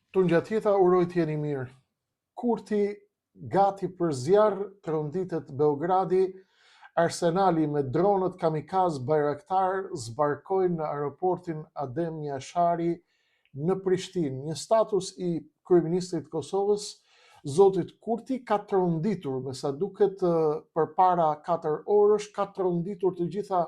Të ngjatjeta uroj të jeni mirë. Kurti gati për zjarr, tronditet Beogradi, arsenali me dronët kamikaz Bayraktar zbarkojnë në aeroportin Adem Jashari në Prishtinë. Një status i kryeministrit të Kosovës, zotit Kurti, ka tronditur, me sa duket përpara 4 orësh, ka tronditur të gjitha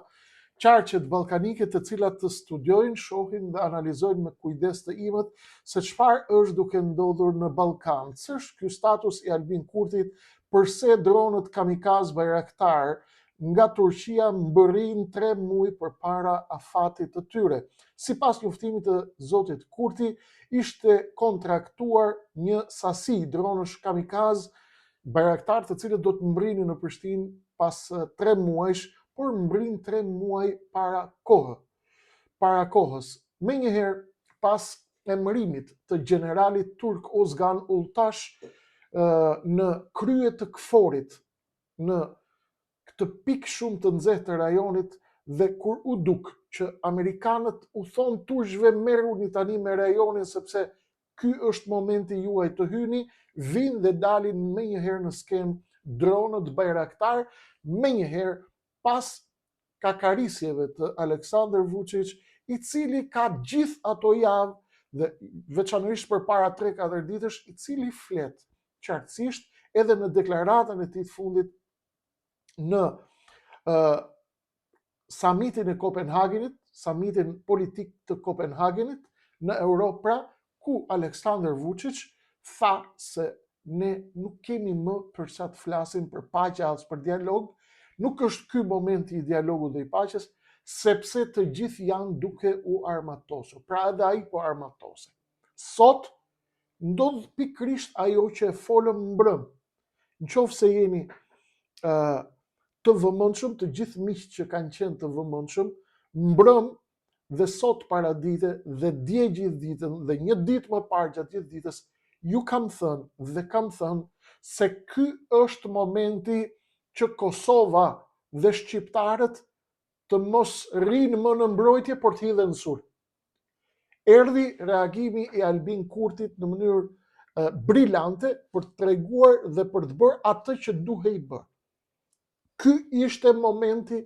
qarqet ballkanike, të cilat të studiojnë, shohin dhe analizojnë me kujdes të imët se çfarë është duke ndodhur në Ballkan. Ç'është ky status i Albin Kurtit? Përse dronët kamikaz Bayraktar nga Turqia mbërrin 3 muaj përpara afatit të tyre? Sipas njoftimit të zotit Kurti, ishte kontraktuar një sasi dronësh kamikaz Bayraktar, të cilët do të mbrinin në Prishtinë pas 3 muajsh, por mbrin 3 muaj para kohës. Menjëherë pas emërimit të generalit turk Ozgan Ultash në krye të Kforit, në këtë pikë shumë të nxehtë të rajonit, dhe kur u duk që amerikanët u thonë turqëve merruni tani me rajonin sepse ky është momenti juaj të hyni, vinë dhe dalin menjëherë në skemë dronët Bayraktar, menjëherë pas kakarisjeve të Aleksandar Vučić, i cili ka gjithë ato javë dhe veçanërisht përpara 3-4 ditësh, i cili flet qartësisht edhe në deklaratën e tij të fundit në samitin e Kopenhagenit, samitin politik të Kopenhagenit në Europë, pra, ku Aleksandar Vučić tha se ne nuk kemi më për çfarë të flasim për paqe as për dialog. Nuk është ky momenti i dialogut dhe i paqes, sepse të gjithë janë duke u armatosur. Pra edhe ai po armatose. Sot ndodh pikërisht ajo që e folëm mbrëm. Nëse jeni të vëmendshëm, të gjithë miqtë që kanë qenë të vëmendshëm, mbrëm dhe sot paradite dhe dje gjithë ditën dhe një ditë më parë gjatë gjithë ditës, ju kam thënë se ky është momenti që Kosova dhe shqiptarët të mos rrinë më në mbrojtje, por të hidhen në sulm. Erdhi reagimi i Albin Kurtit në mënyrë brillante për të treguar dhe për të bërë atë që duhej bërë. Ky ishte momenti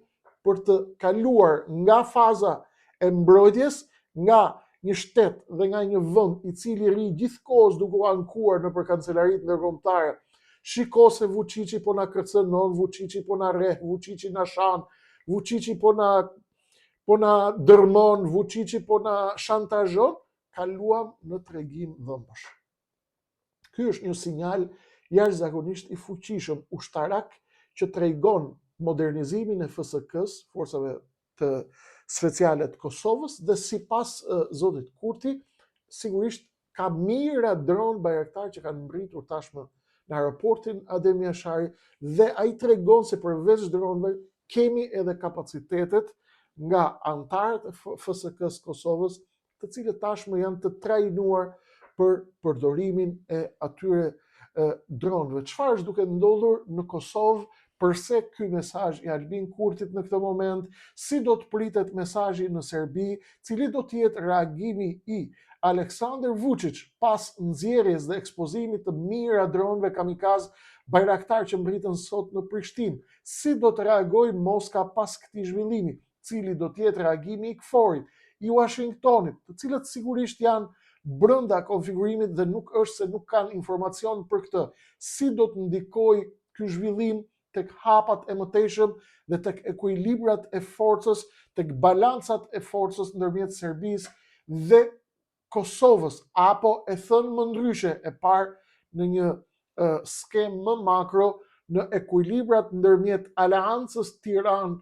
për të kaluar nga faza e mbrojtjes, nga një shtet dhe nga një vend i cili rri gjithkohës duke u ankuar nëpër kancelaritë ndërkombëtare. Shiko se Vučići po na kërcënon, Vučići po na rreh, Vučići na shan, Vučići po na dërmon, Vučići po na shantazhon, kaluam në tregim dhëmbësh. Ky është një sinjal jashtëzakonisht i fuqishëm ushtarak që tregon modernizimin e FSK-s, forcave të speciale të Kosovës, dhe sipas zotit Kurti, sigurisht ka mijëra dron Bayraktar që kanë mbritur tashmë në aeroportin Adem Jashari, dhe ai tregon se përveç dronëve kemi edhe kapacitetet nga antarët e FSK-s Kosovës, të cilët tashmë janë të trajnuar për përdorimin e atyre dronëve. Çfarë është duke ndodhur në Kosovë? Përse ky mesazh i Albin Kurtit në këtë moment? Si do të pritet mesazhi në Serbi? Cili do të jetë reagimi i Aleksandar Vučić pas nxjerrjes dhe ekspozimit të mijëra dronëve kamikaz Bayraktar që mbritën sot në Prishtinë? Si do të reagojë Moska pas këtij zhvillimi? Cili do të jetë reagimi i Kforit, i Washingtonit, të cilët sigurisht janë brenda konfigurimit dhe nuk është se nuk kanë informacion për këtë? Si do të ndikojë ky zhvillim tek hapat e mëtejshëm dhe tek ekuilibrat e forcës, tek balancat e forcës ndërmjet Serbisë dhe Kosovës, apo e thënë më ndryshe, e parë në një skemë më makro, në ekuilibrat ndërmjet aleancës Tiranë,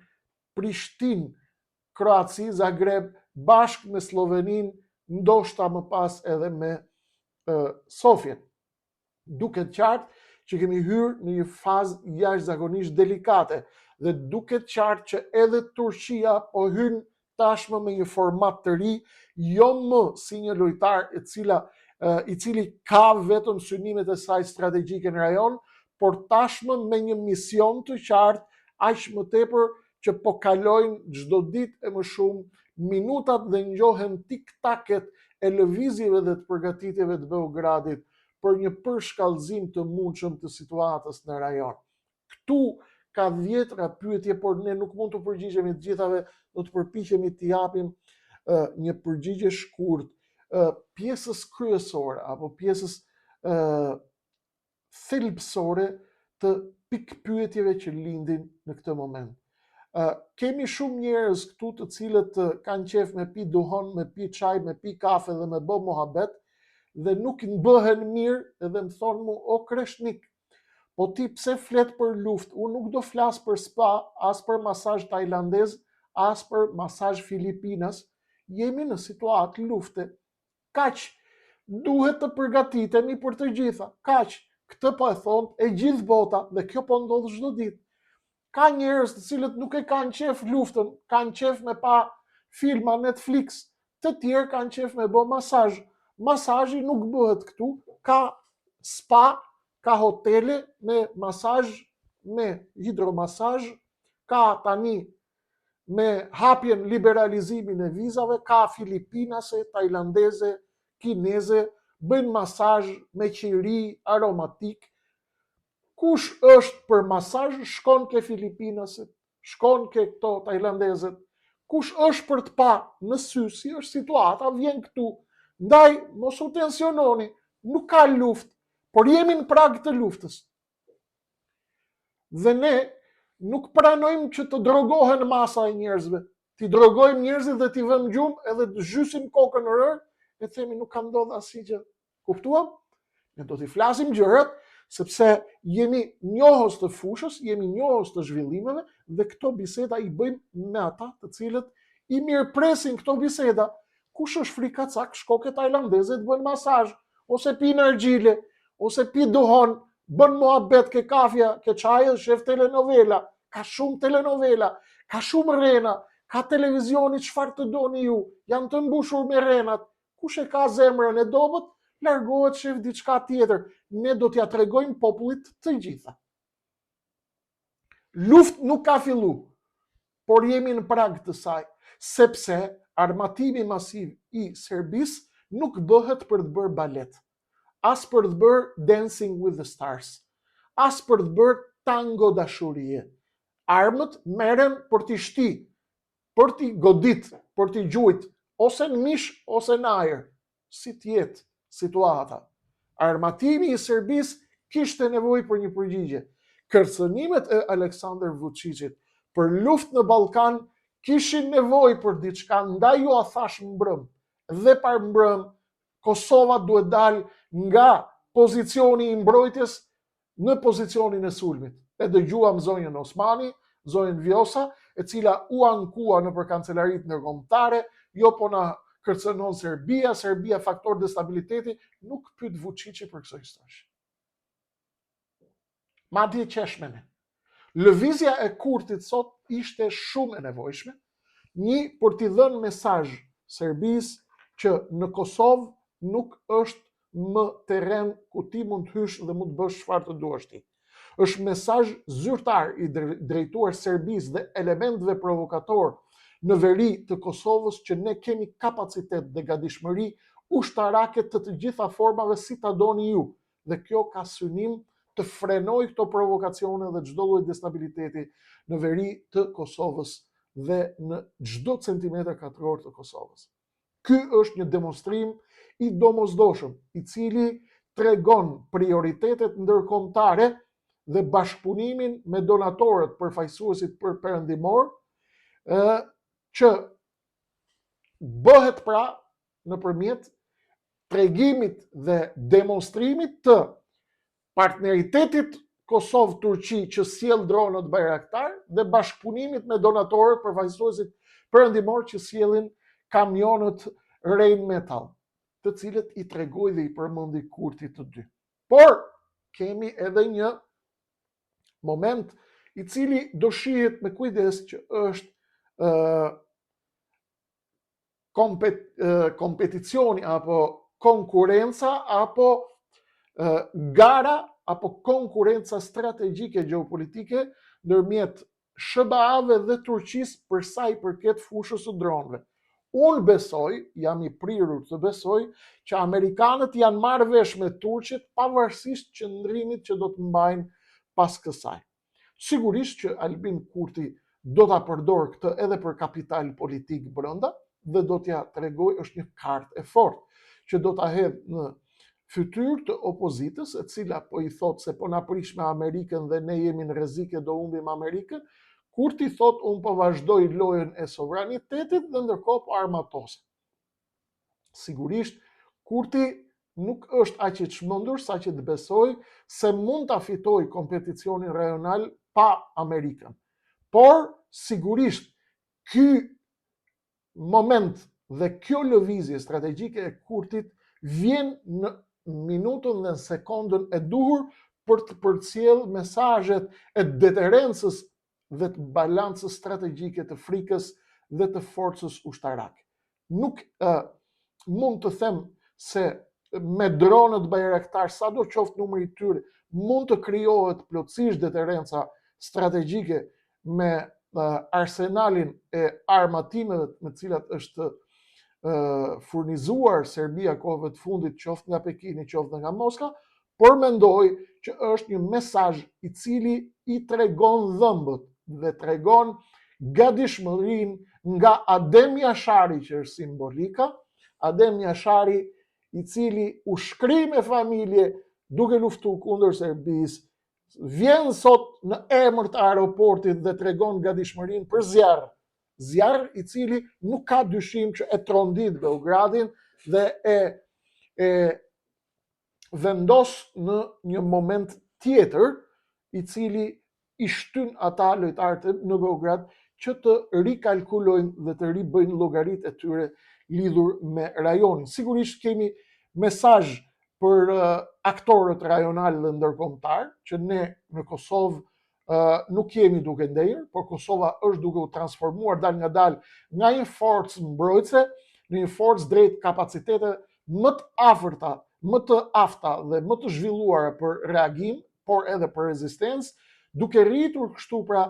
Prishtinë, Kroaci, Zagreb, bashkë me Sloveninë, ndoshta më pas edhe me Sofjen. Duket qartë që kemi hyrë në një fazë jashtëzakonisht delikate dhe duket qartë që edhe Turqia po hyn tashmë me një format të ri, jo më si një lojtar i cili ka vetëm synimet e saj strategjike në rajon, por tashmë me një mision të qartë, aq më tepër që po kalojnë çdo ditë e më shumë minutat dhe ngjohen tik-taket e lëvizjeve dhe të përgatitjeve të Beogradit për një përshkallëzim të mundshëm të situatës në rajon. Këtu ka dhjetra pyetje, por ne nuk mund të përgjigjemi të gjithave, do të përpiqemi të japim një përgjigje shkurt pjesës kryesore apo pjesës thelbësore të pikpyetjeve që lindin në këtë moment. Kemi shumë njerëz këtu të cilët kanë qef me pi duhon, me pi çaj, me pi kafe dhe me bë mohabet dhe nuk bëhen mirë dhe më thonë mu, o kreshnik, po ti pse flet për luftë? Unë nuk do flas për spa, as për masazh tajlandez, as për masazh Filipinas. Jemi në situatë lufte. Kaq, duhet të përgatitemi për të gjitha. Kaq, këtë po e thonë e gjithë bota dhe kjo po ndodh çdo ditë. Ka njerëz të cilët nuk e kanë qef luftën, kanë qef me pa filma Netflix, të tjerë kanë qef me bë masazh. Masazhi nuk bëhet këtu, ka spa, ka hotele me masazh, me hidromasazh, ka tani me hapjen liberalizimin e vizave, ka filipinase, tajlandeze, kineze, bëjnë masazh me qiri aromatik. Kush është për masazh, shkon ke filipinaset, shkon ke këto tajlandezet. Kush është për të pa në sy si është situata, vjen këtu. Ndaj, mos u tensiononi, nuk ka luftë, por jemi në prag të luftës. Dhe ne nuk pranojmë që të drogohen masa e njerëzve. Ti drogojmë njerëzit dhe ti vëmë gjumë edhe të zhysim kokën në rër, e themi nuk ka ndodhur asgjë. Kuptuam? Ne do t'i flasim gjërat, sepse jemi njohës të fushës, jemi njohës të zhvillimeve dhe këto biseda i bëjmë me ata të cilët i mirëpresin këto biseda. Kush është frikacak, shko ke tajlandeze të bën masazh, ose pi nargjile, ose pi duhon, bën muhabet ke kafja, ke çaji, shef telenovela. Ka shumë telenovela, ka shumë rena, ka televizioni çfarë të doni ju, janë të mbushur me renat. Kush e ka zemrën e dobët, largohet shef diçka tjetër. Ne do t'ja tregojmë popullit të gjitha. Luftë nuk ka fillu, por jemi në prag të saj, sepse armatimi masiv i Serbisë nuk bëhet për të bërë balet, as për të bërë Dancing with the Stars, as për të bërë tango dashurie. Armët merren për t'i shti, për t'i godit, për t'i gjujt, ose në mish, ose në ajër, si t'jetë situata. Armatimi i Serbisë kishte nevojë për një përgjigje. Kërcënimet e Aleksandar Vučićit për luftë në Ballkan kishin nevojë për diçka, ndaj ju a thash mbrëm. Dhe par mbrëm, Kosova duhet dalë nga pozicioni i mbrojtjes në pozicionin e sulmit. E dëgjuam zonjën Osmani, zonjën Vjosa, e cila u ankua nëpër kancelarit ndërkombëtare, jo po na kërcënon Serbia, Serbia faktor destabiliteti, nuk pyet Vučići për kësaj historie. Madje qeshmene. Lëvizja e Kurtit sot ishte shumë e nevojshme, një për t'i dhënë mesazh Serbisë që në Kosovë nuk është më terren ku ti mund të hysh dhe mund të bësh çfarë të duash ti. Është mesazh zyrtar i drejtuar Serbisë dhe elementëve provokator në veri të Kosovës që ne kemi kapacitet dhe gatishmëri ushtarake të gjitha formave si ta doni ju. Dhe kjo ka synim të frenoj këto provokacione dhe çdo lloj destabiliteti në veri të Kosovës dhe në çdo centimetër katror të Kosovës. Ky është një demonstrim i domosdoshëm, i cili tregon prioritetet ndërkombëtare dhe bashkëpunimin me donatorët përfaqësuesit për perëndimor, që bëhet pra nëpërmjet tregimit dhe demonstrimit të partneritetit Kosovë-Turqi që sjell dronët Bayraktar dhe bashkëpunimit me donatorët përfaqësuesit perëndimor që sjellin kamionët Rheinmetall, të cilët i tregoi dhe i përmendi Kurti të dy. Por kemi edhe një moment i cili do shihet me kujdes që është kompeticioni apo konkurenca apo gara apo konkurenca strategjike gjeopolitike ndërmjet SBA-ve dhe Turqisë për sa i përket fushës së dronëve. Unë besoj, jam i prirur të besoj, që Amerikanët janë marrë vesh me Turqit pavarësisht qëndrimit që do të mbajnë pas kësaj. Sigurisht që Albin Kurti do ta përdor këtë edhe për kapital politik brenda dhe do t'ja tregoj, është një kartë e fortë që do ta hedh në fytyrë të opozitës, e cila po i thotë se po na prish me Amerikën dhe ne jemi në rrezik e do humbim Amerikën. Kurti thot, unë po vazhdoj lojën e sovranitetit dhe ndërkohë po armatose. Sigurisht, Kurti nuk është aq i çmendur sa që të besoj se mund ta fitoj kompeticionin rajonal pa Amerikën. Por, sigurisht, ky moment dhe kjo lëvizje strategjike e Kurtit vjen në minutën dhe në sekondën e duhur për të përcjell mesazhet e deterencës dhe të balancës strategjike të frikës dhe të forcës ushtarake. Nuk mund të them se me dronët bajraktar, sa do qoftë numri i tyre, mund të krijohet plotësisht deterenca strategjike me arsenalin e armatimeve me cilat është furnizuar Serbia kohëve të fundit, qoftë nga Pekini, qoftë nga Moska, por mendoj që është një mesazh i cili i tregon dhëmbët dhe tregon gatishmërinë nga Adem Jashari, që është simbolika, Adem Jashari i cili u shkri me familje duke luftuar kundër Serbisë, vjen sot në emër të aeroportit dhe tregon gatishmërinë për zjarr. Zjarr i cili nuk ka dyshim që e trondit Beogradin dhe e vendos në një moment tjetër i cili i shtyn ata lojtarët në Beograd që të rikalkulojnë dhe të ribëjnë llogaritë e tyre lidhur me rajonin. Sigurisht kemi mesazh për aktorët rajonal dhe ndërkombëtar, që ne në Kosovë nuk jemi duke ndejur, por Kosova është duke u transformuar dal nga dal nga një forcë mbrojtëse në një forcë drejt kapacitete më të afërta, më të afta dhe më të zhvilluara për reagim, por edhe për rezistencë, duke rritur kështu pra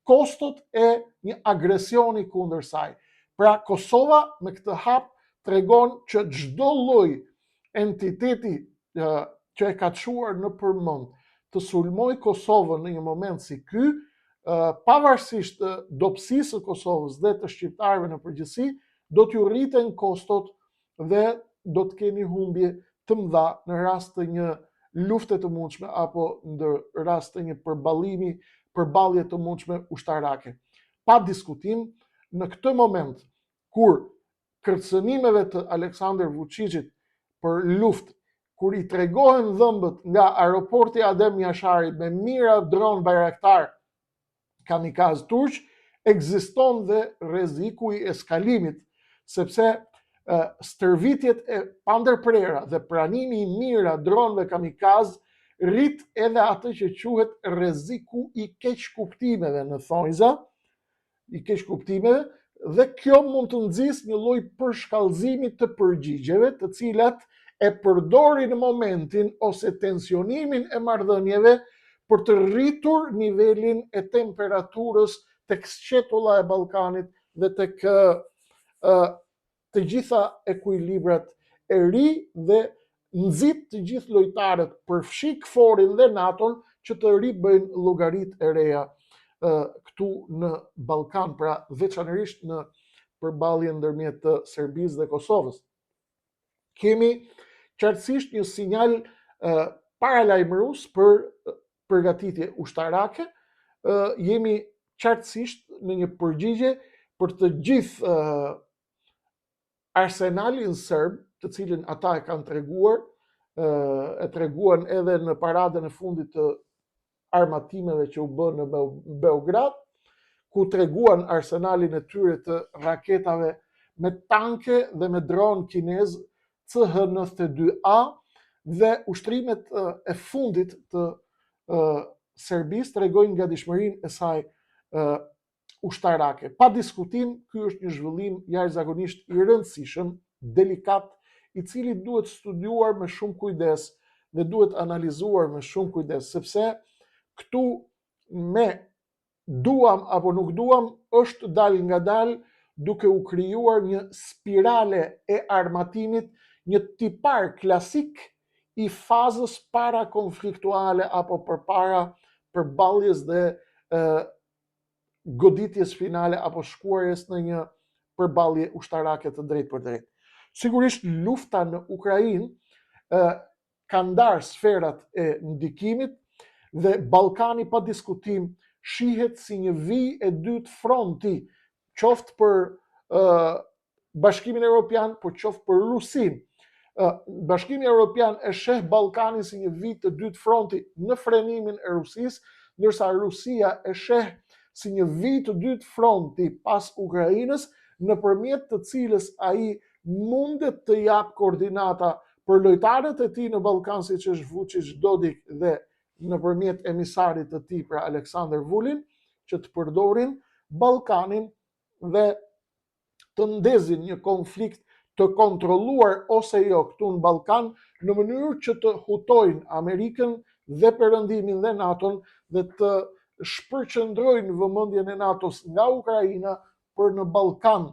kostot e një agresioni kundër saj. Pra Kosova me këtë hap tregon që çdo lloj entiteti që e ka çuar në përmend të sulmoj Kosovën në një moment si ky, pavarësisht të dobësisë së Kosovës dhe të shqiptarëve në përgjithësi, do t'ju rriten kostot dhe do të keni humbje të mëdha në rast të një lufte të mundshme apo në rast të një përballje të mundshme ushtarake. Pa diskutim, në këtë moment kur kërcënimeve të Aleksandar Vučićit për luftë, kur i tregohen dhëmbët nga aeroporti Adem Jashari me mira dron bajraktar kamikaz turq, ekziston dhe rreziku i eskalimit, sepse stërvitjet e pandërprera dhe pranimi i mira dronëve kamikaz rrit edhe atë që quhet rreziku i keqkuptimeve në thonjza, i keqkuptimeve, dhe kjo mund të nxjisë një lloj përshkallëzimi të përgjigjeve, të cilat e përdorin në momentin ose tensionimin e marrëdhënieve për të rritur nivelin e temperaturës tek sqetulla e Ballkanit dhe tek të gjitha ekuilibrat e ri dhe nxit të gjithë lojtarët, përfshi KFOR-in dhe NATO-n, që të ribëjnë llogaritë e reja këtu në Ballkan, pra veçanërisht në përballjen ndërmjet të Serbisë dhe Kosovës. Kemi qartësisht një sinjal paralajmërues për përgatitje ushtarake, jemi qartësisht në një përgjigje për të gjithë arsenalin serb, të cilin ata e kanë treguar, e treguan edhe në paradën e fundit të armatimeve që u bën në Beograd, ku treguan arsenalin e tyre të raketave me tanke dhe me dron kinez CH-92A dhe ushtrimet e fundit të Serbisë tregojnë gatishmërinë e saj ushtarake. Pa diskutim, ky është një zhvillim jashtëzakonisht i rëndësishëm, delikat, i cili duhet studiuar me shumë kujdes dhe duhet analizuar me shumë kujdes, sepse këtu me duam apo nuk duam është dal nga dal duke u krijuar një spirale e armatimit, një tipar klasik i fazës para konfliktuale apo përpara përballjes dhe goditjes finale apo shkuarjes në një përballje ushtarake të drejtë për drejtë. Sigurisht lufta në Ukrainë ka ndarë sferat e ndikimit dhe Ballkani pa diskutim shihet si një vijë e dytë fronti, qoftë për Bashkimin Evropian, por qoftë për Rusinë. Bashkimi Evropian e sheh Ballkanin si një vijë të dytë fronti në frenimin e Rusisë, ndërsa Rusia e sheh si një vijë të dytë fronti pas Ukrainës, nëpërmjet të cilës ai mundet të jap koordinata për lojtarët e tij në Ballkan, siç është Vučić, Dodik dhe nëpërmjet emisarit të tij, pra Aleksandar Vulin, që të përdorin Ballkanin dhe të ndezin një konflikt të kontrolluar ose jo këtu në Ballkan, në mënyrë që të hutojnë Amerikën dhe Perëndimin dhe NATO-n dhe të shpërqendrojnë vëmendjen e NATO-s nga Ukraina për në Ballkan.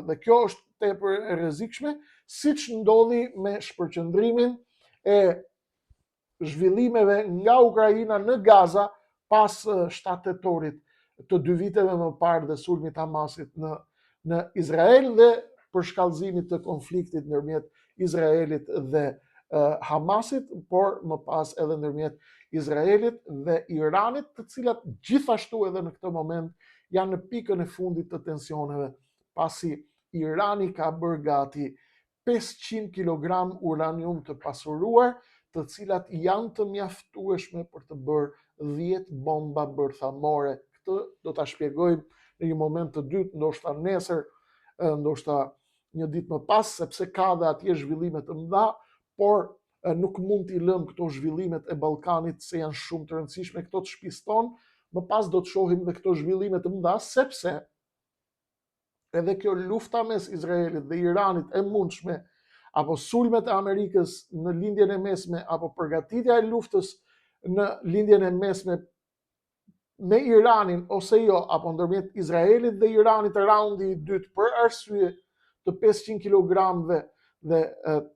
Dhe kjo është tepër e rrezikshme, siç ndodhi me shpërqendrimin e zhvillimeve nga Ukraina në Gaza pas 7 tetorit të 2 viteve më parë dhe sulmit Hamasit në Izrael dhe për shkallëzimit të konfliktit ndërmjet Izraelit dhe Hamasit, por më pas edhe ndërmjet Izraelit dhe Iranit, të cilat gjithashtu edhe në këtë moment janë në pikën e fundit të tensioneve, pasi Irani ka bërë gati 500 kg uranium të pasuruar, të cilat janë të mjaftueshme për të bërë 10 bomba bërthamore. Këtë do ta shpjegojmë në një moment të dytë, ndoshta nesër, ndoshta një ditë më pas, sepse ka dhe atje zhvillime të mëdha, por nuk mund t'i lëmë këto zhvillimet e Ballkanit se janë shumë të rëndësishme, këto të shpiston, më pas do të shohim dhe këto zhvillime të mëdha, sepse edhe kjo lufta mes Izraelit dhe Iranit e mundshme, apo sulmet e Amerikës në lindjen e mesme, apo përgatitja e luftës në lindjen e mesme me Iranin ose jo, apo ndërmjet Izraelit dhe Iranit raundi i dytë për arsye të 500 kg dhe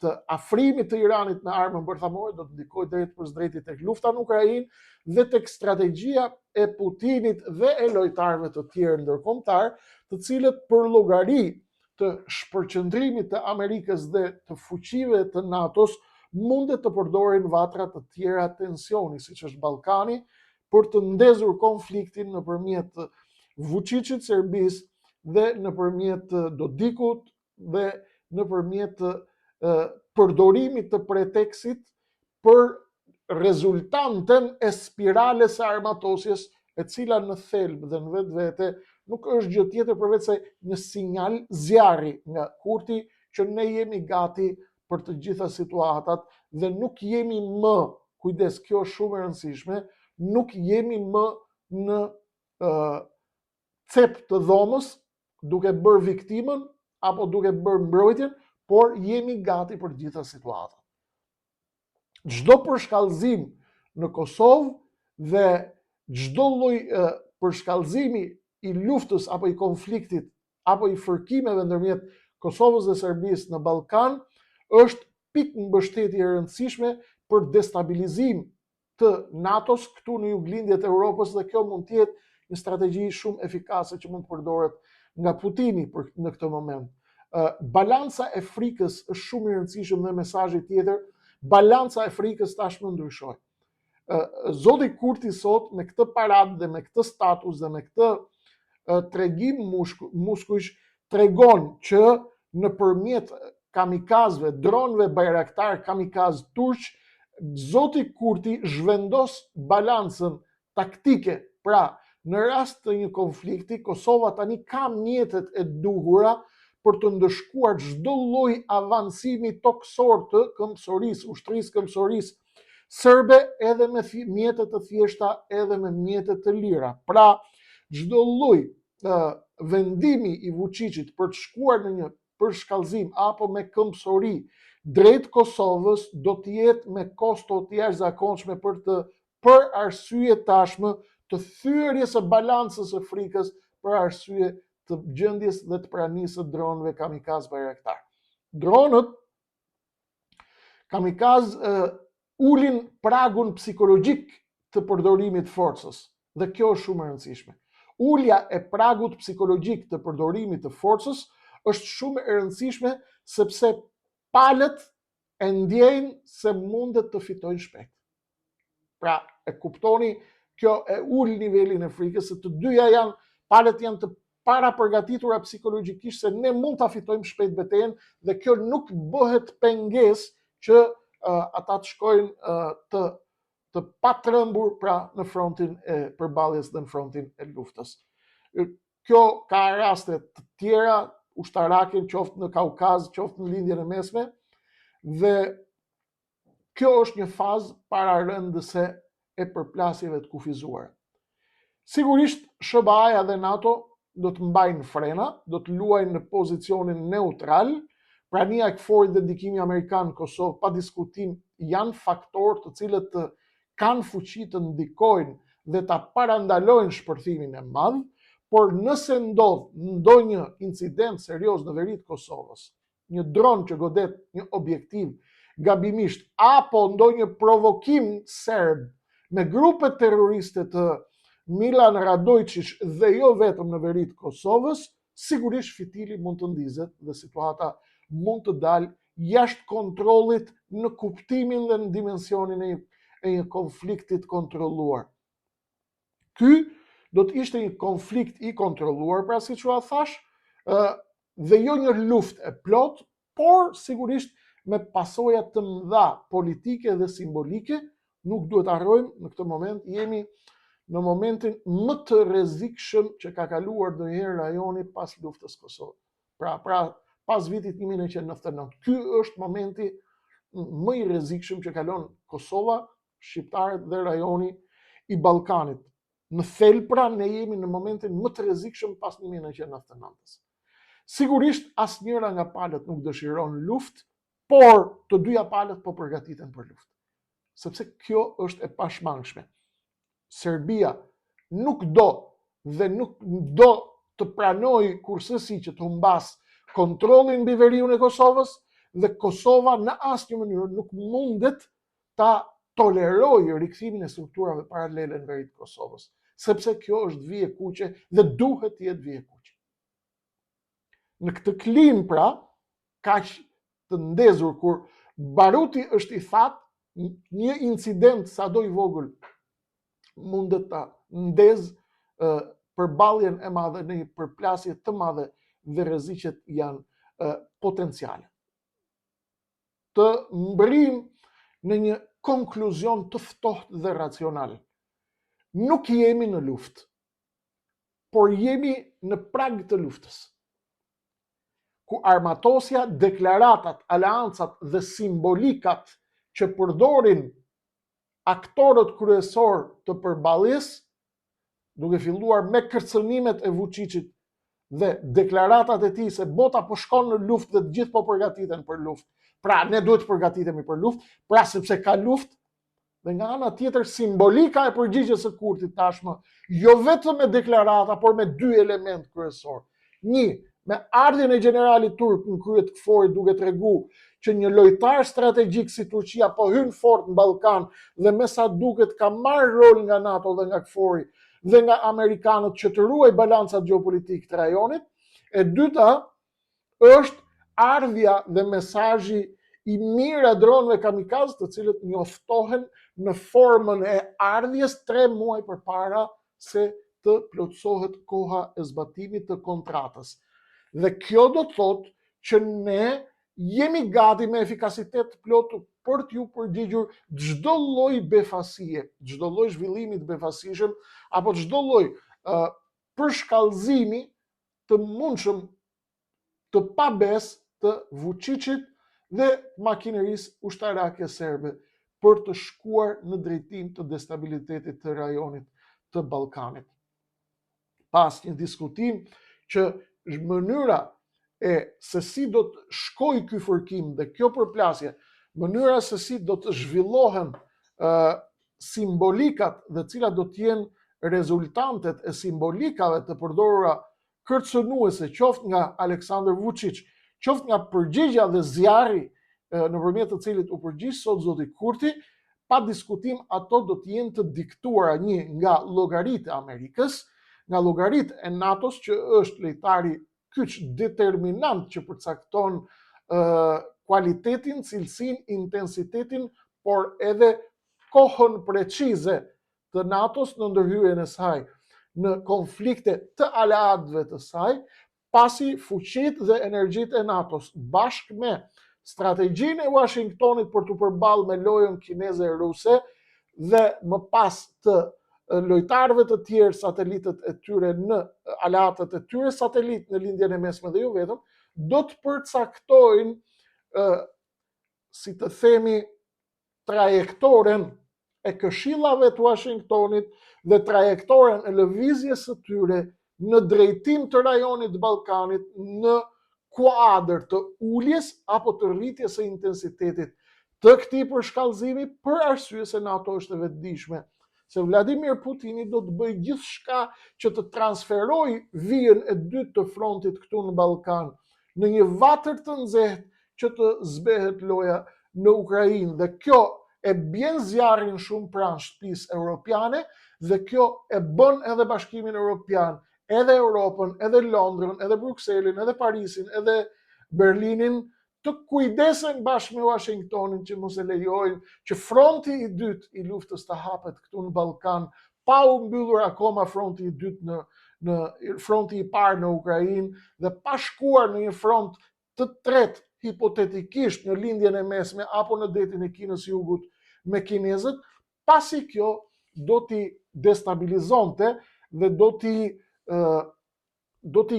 të afrimit të Iranit me armën bërthamore, do të ndikojë drejt për drejti tek lufta në Ukrainë dhe tek strategjia e Putinit dhe e lojtarëve të tjerë ndërkombëtar, të cilët për llogari të shpërqendrimit të Amerikës dhe të fuqive të NATO-s mundet të përdorin vatra të tjera tensioni, siç është Ballkani, për të ndezur konfliktin nëpërmjet Vučićit, Serbisë, dhe nëpërmjet Dodikut dhe nëpërmjet përdorimit të preteksit për rezultanten e spirales së armatosjes, e cila në thelb dhe në vetvete nuk është gjë tjetër përveç se një sinjal zjarri nga Kurti që ne jemi gati për të gjitha situatat dhe nuk jemi më, kujdes, kjo është shumë e rëndësishme, nuk jemi më në cep të dhomës, duke bërë viktimën apo duke bërë mbrojtjen, por jemi gati për gjitha situatat. Çdo përshkallëzim në Kosovë dhe çdo lloj përshkallëzimi i luftës apo i konfliktit apo i fërkimeve ndërmjet Kosovës dhe Serbisë në Ballkan është pikë mbështetje e rëndësishme për destabilizim të NATO-s këtu në juglindjet e Europës, dhe kjo mund të jetë një strategji shumë efikase që mund të përdoret nga Putini në këtë moment. Balanca e frikës është shumë e rëndësishme dhe mesazhi tjetër, balanca e frikës tashmë ndryshoi. Zoti Kurti sot me këtë paradë dhe me këtë status dhe me këtë tregim muskujsh tregon që nëpërmjet kamikazëve, dronëve Bayraktar kamikaz turq, Zoti Kurti zhvendos balancën taktike. Pra, në rast të një konflikti, Kosova tani ka mjetet e duhura për të ndëshkuar çdo lloj avancimi toksor të këmbësorisë, ushtrisë këmbësorisë serbe, edhe me mjete të thjeshta, edhe me mjete të lira. Pra, çdo lloj vendimi i Vučićit për të shkuar në një përshkallëzim apo me këmbësori drejt Kosovës do të jetë me kosto të jashtëzakonshme për arsye tashmë të thyerjes së balancës së frikës, për arsye të gjendjes dhe të pranisë të dronëve kamikaz bayraktar. Dronët kamikaz ulin pragun psikologjik të përdorimit të forcës, dhe kjo është shumë e rëndësishme. Ulja e pragut psikologjik të përdorimit të forcës është shumë e rëndësishme sepse palët e ndjejnë se mundet të fitojnë shpejt. Pra, e kuptoni, kjo e ul nivelin e frikës, se të dyja palët janë të para përgatitura psikologjikisht se ne mund ta fitojmë shpejt betejën dhe kjo nuk bëhet pengesë që ata të shkojnë të patrembur pra në frontin e përballjes dhe në frontin e luftës. Kjo ka raste të tjera ushtarake, qoftë në Kaukaz, qoftë në lindjen e mesme, dhe kjo është një fazë pararëndëse e përplasjeve të kufizuara. Sigurisht SBA-ja dhe NATO do të mbajnë frena, do të luajnë në pozicionin neutral. Prania e KFOR-it dhe ndikimi amerikan në Kosovë pa diskutim janë faktorë të cilët kanë fuqi të ndikojnë dhe ta parandalojnë shpërthimin e madh, por nëse ndodh ndonjë incident serioz në veri të Kosovës, një dron që godet një objektiv gabimisht apo ndonjë provokim serb me grupe terroriste të Milan Radojčić dhe jo vetëm në veri të Kosovës, sigurisht fitili mund të ndizet dhe situata mund të dalë jashtë kontrollit në kuptimin dhe në dimensionin e një konfliktit kontrolluar. Ky do të ishte një konflikt i kontrolluar, pra siç u thash, dhe jo një luftë e plot, por sigurisht me pasoja të mëdha politike dhe simbolike. Nuk duhet harrojmë, në këtë moment jemi në momentin më të rrezikshëm që ka kaluar ndonjëherë rajoni pas luftës Kosovë. Pra pas vitit 1999. Ky është momenti më i rrezikshëm që kalon Kosova, shqiptarët dhe rajoni i Ballkanit. Në thelb ne jemi në momentin më të rrezikshëm pas 1999. Sigurisht asnjëra nga palët nuk dëshiron luftë, por të dyja palët po përgatiten për luftë. Sepse kjo është e pashmangshme. Serbia nuk do dhe nuk do të pranojë kurrësi që të humbas kontrollin mbi veriun e Kosovës, dhe Kosova në asnjë mënyrë nuk mundet ta tolerojë rikthimin e strukturave paralele në veri të Kosovës, sepse kjo është vije kuqe dhe duhet të jetë vije kuqe. Në këtë klim pra, kaq të ndezur kur baruti është i thatë, një incident sado i vogël mundet ta ndez përballjen e madhe në një përplasje të madhe dhe rreziqet janë potenciale. Të mbrim në një konkluzion të ftohtë dhe racional. Nuk jemi në luftë, por jemi në prag të luftës, ku armatosja, deklaratat, aleancat dhe simbolikat që përdorin aktorët kryesor të përballjes, duke filluar me kërcënimet e Vučićit dhe deklaratat e tij se bota po shkon në luftë dhe të gjithë po përgatiten për luftë. Pra ne duhet të përgatitemi për luftë, pra sepse ka luftë, dhe nga ana tjetër simbolika e përgjigjes së Kurtit tashmë, jo vetëm me deklarata, por me dy element kryesor. Një, me ardhjen e generalit turk në krye të KFOR-it duke tregu që një lojtar strategjik si Turqia po hyn fort në Ballkan dhe me sa duket ka marrë rol nga NATO dhe nga KFOR-i dhe nga amerikanët që të ruaj balancat gjeopolitik të rajonit. E dyta është ardhja dhe mesazhi i mirë e dronëve kamikaz, të cilët njoftohen në formën e ardhjes 3 muaj përpara se të plotësohet koha e zbatimit të kontratës. Dhe kjo do të thotë që ne jemi gati me efikasitet të plotë për t'ju përgjigjur çdo lloj befasie, çdo lloj zhvillimi të befasishëm apo çdo lloj përshkallëzimi të mundshëm të pabes të Vučićit dhe makinerisë ushtarake serbe për të shkuar në drejtim të destabilitetit të rajonit të Ballkanit. Pas një diskutim që mënyra e se si do të shkojë ky fërkim dhe kjo përplasje, mënyra se si do të zhvillohen simbolikat dhe cilat do të jenë rezultantet e simbolikave të përdorura kërcënuese, qoftë nga Aleksandar Vučić, qoftë nga përgjigja dhe zjarri nëpërmjet të cilit u përgjigj sot zoti Kurti, pa diskutim ato do të jenë të diktuara një nga llogaritë e Amerikës, nga llogaritë e NATO-s që është lejtari kyç determinant që përcakton kualitetin, cilësinë, intensitetin, por edhe kohën precize të NATO-s në ndërhyrjen e saj në konflikte të aleatëve të saj, pasi fuqitë dhe energjitë e NATO-s bashkë me strategjinë e Washingtonit për të përballë me lojën kineze e ruse dhe më pas të lojtarëve të tjerë satelitët e tyre në aleatët e tyre satelit në lindjen e mesme dhe jo vetëm, do të përcaktojnë si të themi trajektoren e këshillave të Washingtonit dhe trajektoren e lëvizjes së tyre në drejtim të rajonit Ballkanit në kuadër të uljes apo të rritjes së intensitetit të këtij përshkallëzimi, për arsye se NATO është e vetëdijshme se Vladimir Putini do të bëjë gjithçka që të transferojë vijën e dytë të frontit këtu në Ballkan në një vatër të nxehtë që të zbehet loja në Ukrainë, dhe kjo e bjen zjarrin shumë pranë shtëpisë europiane, dhe kjo e bën edhe Bashkimin Evropian, edhe Europën, edhe Londrën, edhe Brukselin, edhe Parisin, edhe Berlinin të kujdesen bashkë me Washingtonin që mos e lejojnë që fronti i dytë i luftës të hapet këtu në Ballkan, pa u mbyllur akoma fronti i dytë në fronti i parë në Ukrainë, dhe pa shkuar në një front të tretë hipotetikisht në lindjen e mesme apo në detin e Kinës Jugut me kinezët, pasi kjo do t'i destabilizonte dhe do t'i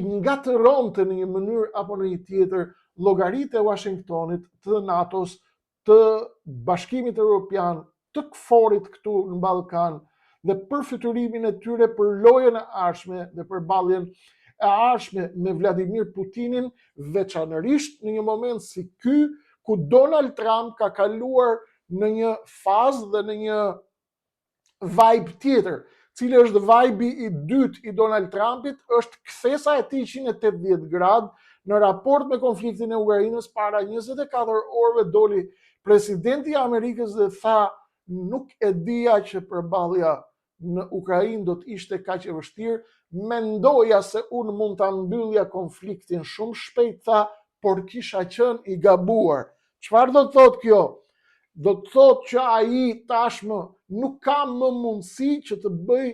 ngatëronte në një mënyrë apo në një tjetër llogaritë e Washingtonit, të NATO-s, të Bashkimit Evropian, të KFOR-it këtu në Ballkan, dhe për fytyrimin e tyre për lojën e ardhshme dhe përballjen e ardhshme me Vladimir Putinin, veçanërisht në një moment si ky, ku Donald Trump ka kaluar në një fazë dhe në një vibe tjetër. Cili është vibe i dytë i Donald Trumpit, është kthesa e tij 180 gradë në raport me konfliktin e Ukrainës. Para 24 orëve doli presidenti i Amerikës dhe tha, nuk e dija që përballja në Ukrainë do të ishte kaq e vështirë, mendoja se unë mund ta mbyllja konfliktin shumë shpejt, tha, por kisha qenë i gabuar. Çfarë do të thotë kjo? Do të thotë që ai tashmë nuk ka më mundësi që të bëj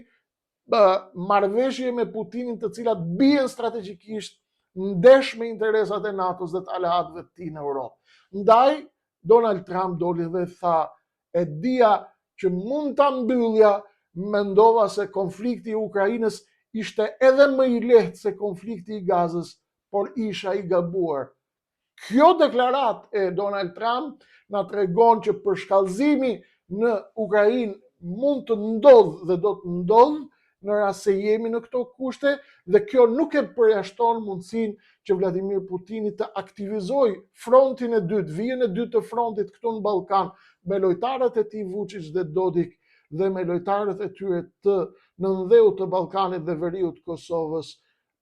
marrëveshje me Putinin të cilat bien strategjikisht ndesh me interesat e NATO-s dhe të aleatëve të tij në Europë. Ndaj Donald Trump doli dhe tha, e dija që mund ta mbyllja, mendova se konflikti i Ukrainës ishte edhe më i lehtë se konflikti i Gazës, por isha i gabuar. Kjo deklaratë e Donald Trump na tregon që përshkallëzimi në Ukrainë mund të ndodhë dhe do të ndodhë në rast se jemi në këto kushte, dhe kjo nuk e përjashton mundësinë që Vladimir Putini të aktivizojë frontin e dytë, vijën e dytë të frontit këtu në Ballkan, me lojtarët e tij Vučić dhe Dodik dhe me lojtarët e tyre të nëndheut të Ballkanit dhe veriut të Kosovës,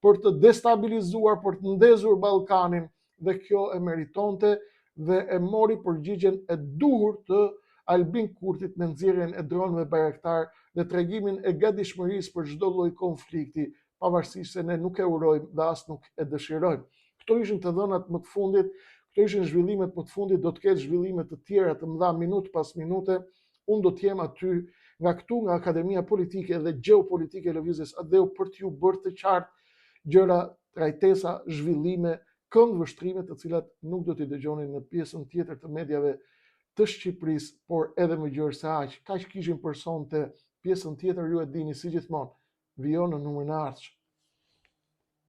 për të destabilizuar, për të ndezur Ballkanin, dhe kjo e meritonte dhe e mori përgjigjen e duhur të Albin Kurtit me nxjerrjen e dronëve bayraktar dhe tregimin e gatishmërisë për çdo lloj konflikti, pavarësisht se ne nuk e urojmë dhe as nuk e dëshirojmë. Këto ishin të dhënat më të fundit, këto ishin zhvillimet më të fundit, do të ketë zhvillime të tjera të mëdha minutë pas minute. Unë do të jem aty nga këtu, nga Akademia Politike dhe Gjeopolitike e Lëvizjes Adeu, për t'ju bërë të qartë gjëra, trajtesa, zhvillime, kënd vështrime të cilat nuk do t'i dëgjoni në pjesën tjetër të mediave të Shqipërisë, por edhe më gjërë se aq. Kaq kishim për sonte, pjesën tjetër ju e dini si gjithmonë, vijon në numrin e ardhshëm.